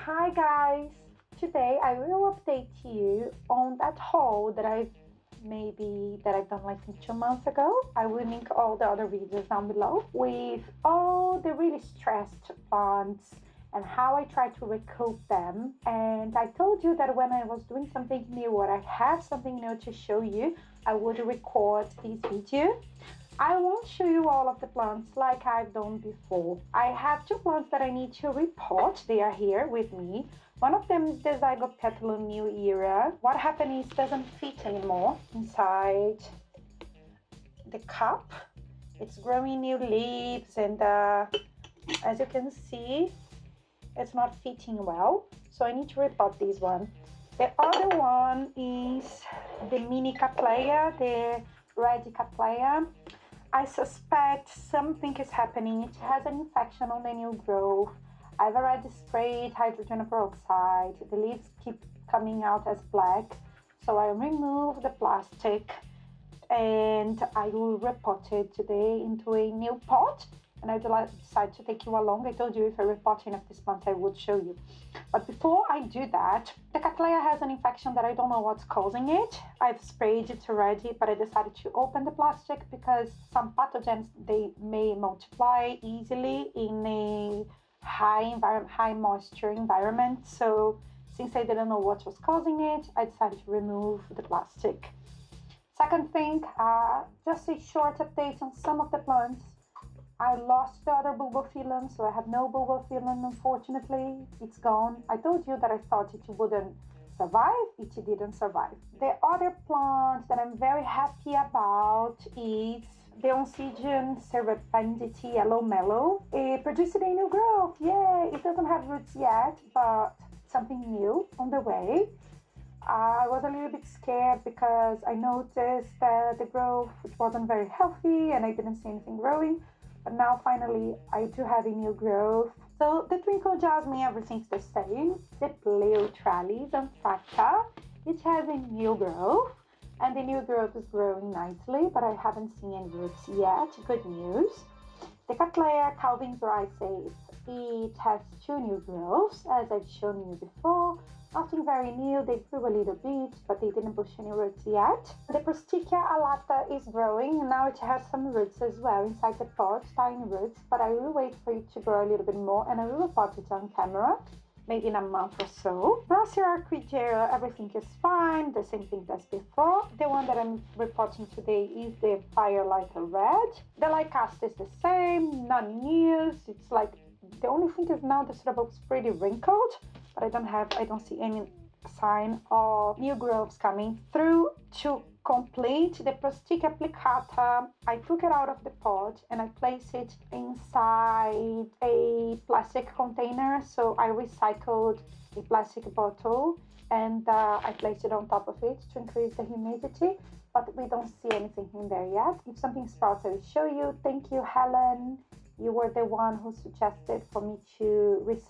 Hi guys! Today I will update you on that haul that I've done like 2 months ago. I will link all the other videos down below with all the really stressed plants and how I try to recoup them. And I told you that when I was doing something new or I had something new to show you, I would record this video. I won't show you all of the plants like I've done before. I have two plants that I need to repot. They are here with me. One of them is the Zygopetalum New Era. What happened is it doesn't fit anymore inside the cup. It's growing new leaves and as you can see, it's not fitting well. So I need to repot this one. The other one is the mini Cattleya, the red Cattleya. I suspect something is happening. It has an infection on the new growth. I've already sprayed hydrogen peroxide. The leaves keep coming out as black. So I remove the plastic and I will repot it today into a new pot. And I decided to take you along. I told you if I repotting of this plant, I would show you. But before I do that, the Cattleya has an infection that I don't know what's causing it. I've sprayed it already, but I decided to open the plastic because some pathogens, they may multiply easily in a high moisture environment. So since I didn't know what was causing it, I decided to remove the plastic. Second thing, just a short update on some of the plants. I lost the other bulbophyllum, so I have no bulbophyllum, unfortunately. It's gone. I told you that I thought it wouldn't survive. It didn't survive. The other plant that I'm very happy about is the Oncidium serpentiti yellow mellow. It produced a new growth. Yay! It doesn't have roots yet, but something new on the way. I was a little bit scared because I noticed that the growth wasn't very healthy and I didn't see anything growing. But now finally I do have a new growth. So the twinkle jasmine, everything's the same. The Pleotralis anthraca, it has a new growth and the new growth is growing nicely, but I haven't seen any roots yet. Good news. The Cattleya Calvin's Rice, it has two new growths, as I've shown you before. Nothing very new, they grew a little bit, but they didn't push any roots yet. The Prostica alata is growing, and now it has some roots as well inside the pot, tiny roots, but I will wait for it to grow a little bit more, and I will repot it on camera, maybe in a month or so. Brassica Orchidea, everything is fine, the same thing as before. The one that I'm repotting today is the Firelighter Red. The Lycaster is the same, none news. It's like, the only thing is now the syllable is pretty wrinkled, but I don't see any sign of new growths coming through. To complete the Prostica plicata, I took it out of the pot and I placed it inside a plastic container. So I recycled a plastic bottle and I placed it on top of it to increase the humidity, but we don't see anything in there yet. If something sprouts, I will show you. Thank you, Helen. You were the one who suggested for me to reuse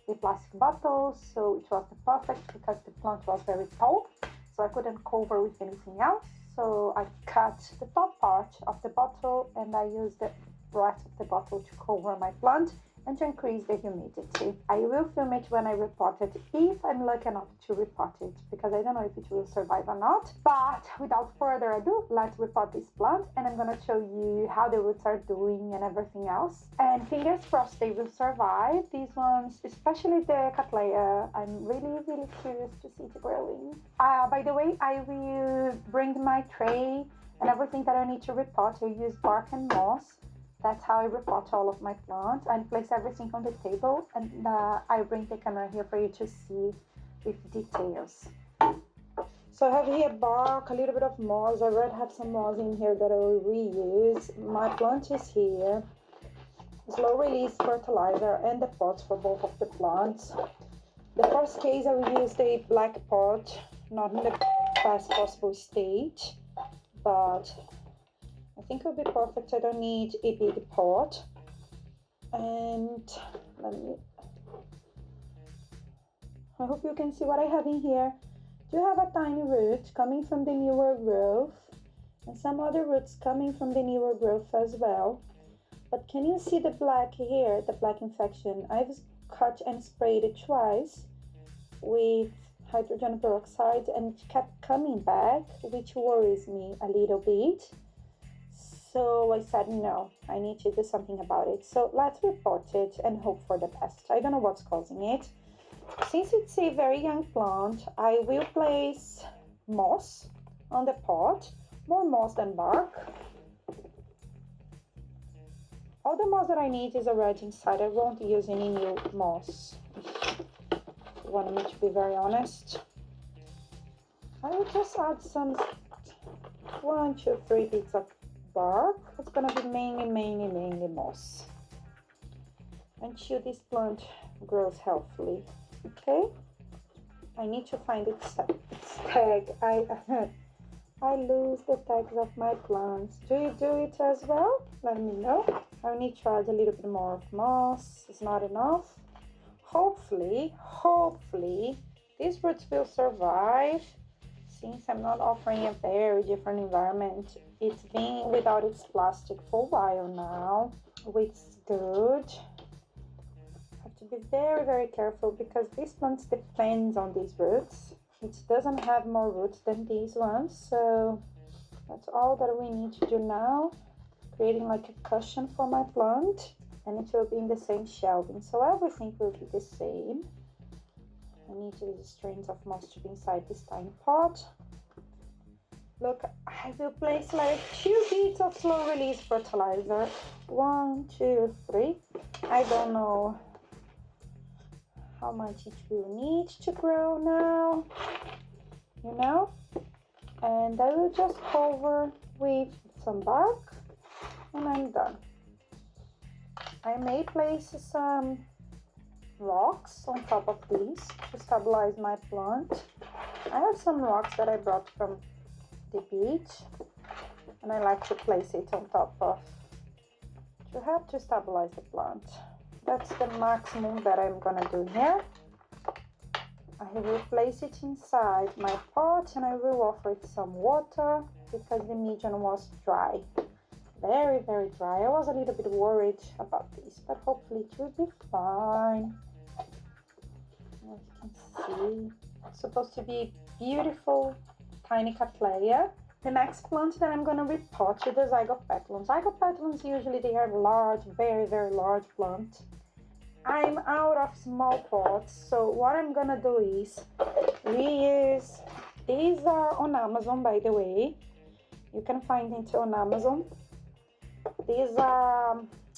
the plastic bottles. So it was the perfect because the plant was very tall, so I couldn't cover with anything else. So I cut the top part of the bottle and I used the rest of the bottle to cover my plant and to increase the humidity. I will film it when I repot it, if I'm lucky enough to repot it, because I don't know if it will survive or not. But without further ado, let's repot this plant and I'm gonna show you how the roots are doing and everything else. And fingers crossed they will survive. These ones, especially the Cattleya, I'm really curious to see it growing. By the way, I will bring my tray and everything that I need to repot. I use bark and moss. That's how I repot all of my plants. I place everything on the table and I bring the camera here for you to see with details. So I have here bark, a little bit of moss. I already have some moss in here that I will reuse. My plant is here. Slow release fertilizer and the pots for both of the plants. The first case I will use the black pot, not in the best possible state, but I think it'll be perfect. I don't need a big pot. And I hope you can see what I have in here. Do have a tiny root coming from the newer growth and some other roots coming from the newer growth as well. But can you see the black here, the black infection? I've cut and sprayed it twice with hydrogen peroxide and it kept coming back, which worries me a little bit. So I said, no, I need to do something about it. So let's report it and hope for the best. I don't know what's causing it. Since it's a very young plant, I will place moss on the pot, more moss than bark. All the moss that I need is already inside. I won't use any new moss, if you want me to be very honest. I will just add some 1, 2, 3 bits of bark. It's gonna be mainly moss until this plant grows healthily. Okay, I need to find its tag. I lose the tags of my plants. Do you do it as well? Let me know. I need to add a little bit more of moss. It's not enough. Hopefully these roots will survive. Since I'm not offering a very different environment, it's been without its plastic for a while now, which is good. Have to be very careful because this plant depends on these roots. It doesn't have more roots than these ones, so that's all that we need to do now, creating like a cushion for my plant, and it will be in the same shelving, so everything will be the same. I need these strains of moss to be inside this tiny pot. Look, I will place like 2 beads of slow release fertilizer. 1, 2, 3. I don't know how much it will need to grow now, you know, and I will just cover with some bark and I'm done. I may place some rocks on top of these to stabilize my plant. I have some rocks that I brought from the beach and I like to place it on top of to help to stabilize the plant. That's the maximum that I'm gonna do here. I will place it inside my pot and I will offer it some water because the medium was dry, very dry. I was a little bit worried about this, but hopefully it will be fine. As you can see, it's supposed to be beautiful tiny cattleya. The next plant that I'm gonna repot is the zygopetalums. Zygopetalums usually they are large, very large plant. I'm out of small pots, so what I'm gonna do is reuse. These are on Amazon, by the way. You can find it on Amazon. These are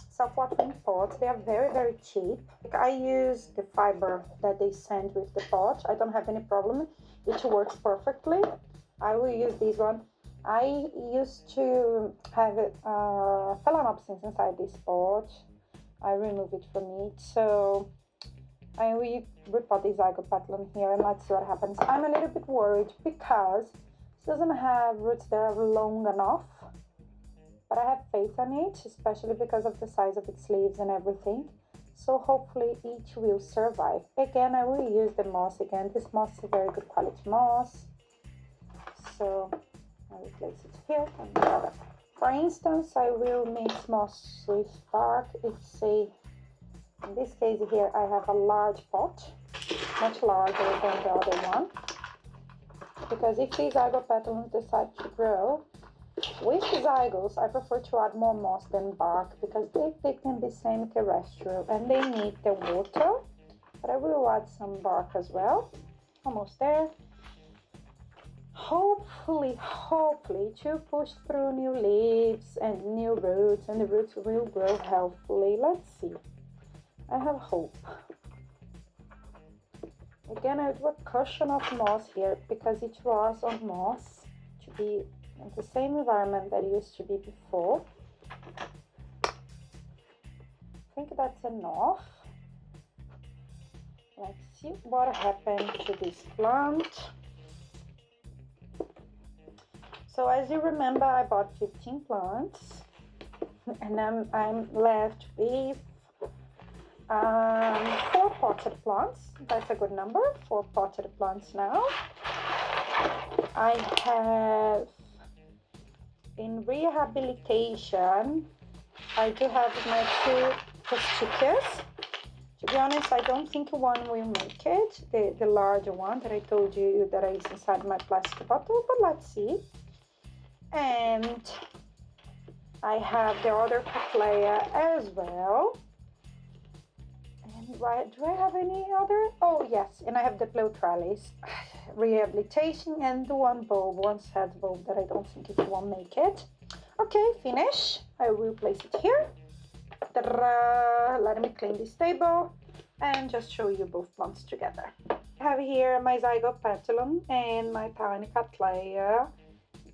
self-watering pots. They are very cheap. I use the fiber that they send with the pot. I don't have any problem. It works perfectly. I will use this one. I used to have phalaenopsis inside this pot. I remove it from it, so I will repot the zygopetalum here and let's see what happens. I'm a little bit worried because it doesn't have roots that are long enough, but I have faith in it, especially because of the size of its leaves and everything. So hopefully it will survive. Again, I will use the moss again. This moss is a very good quality moss, so I will place it here. For instance, I will mix moss with bark. It's a, in this case here, I have a large pot, much larger than the other one, because if these zygopetalums decide to grow, with the zygos, I prefer to add more moss than bark because they can be semi-terrestrial and they need the water, but I will add some bark as well. Almost there. Hopefully to push through new leaves and new roots, and the roots will grow healthily. Let's see. I have hope. Again, I do a cushion of moss here because it was on moss to be in the same environment that it used to be before. I think that's enough. Let's see what happened to this plant. So as you remember, I bought 15 plants and I'm left with 4 potted plants. That's a good number, 4 potted plants now. I have in rehabilitation I do have my 2 posticas. To be honest, I don't think one will make it, the larger one that I told you that is inside my plastic bottle, but let's see. And I have the other cattleya as well. And do I have any other? Oh yes, and I have the Pleutralis rehabilitation and the one bulb, one sad bulb that I don't think it won't make it. Okay, finish. I will place it here. Let me clean this table and just show you both plants together. I have here my Zygopetalum and my tiny cattleya.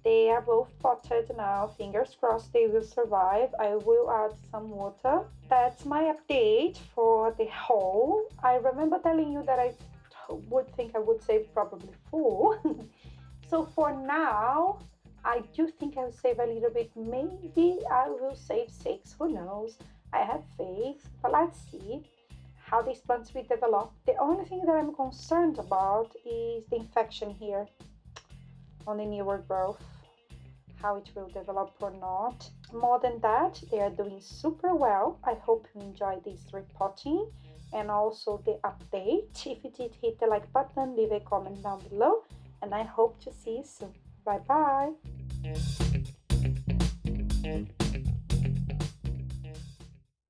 They are both potted now. Fingers crossed they will survive. I will add some water. That's my update for the haul. I remember telling you that I would think I would save probably 4. So for now, I do think I'll save a little bit. Maybe I will save 6. Who knows? I have faith, but let's see how these plants will develop. The only thing that I'm concerned about is the infection here on the newer growth, how it will develop or not. More than that, they are doing super well. I hope you enjoy this repotting and also the update. If you did, hit the like button, leave a comment down below, and I hope to see you soon. Bye bye.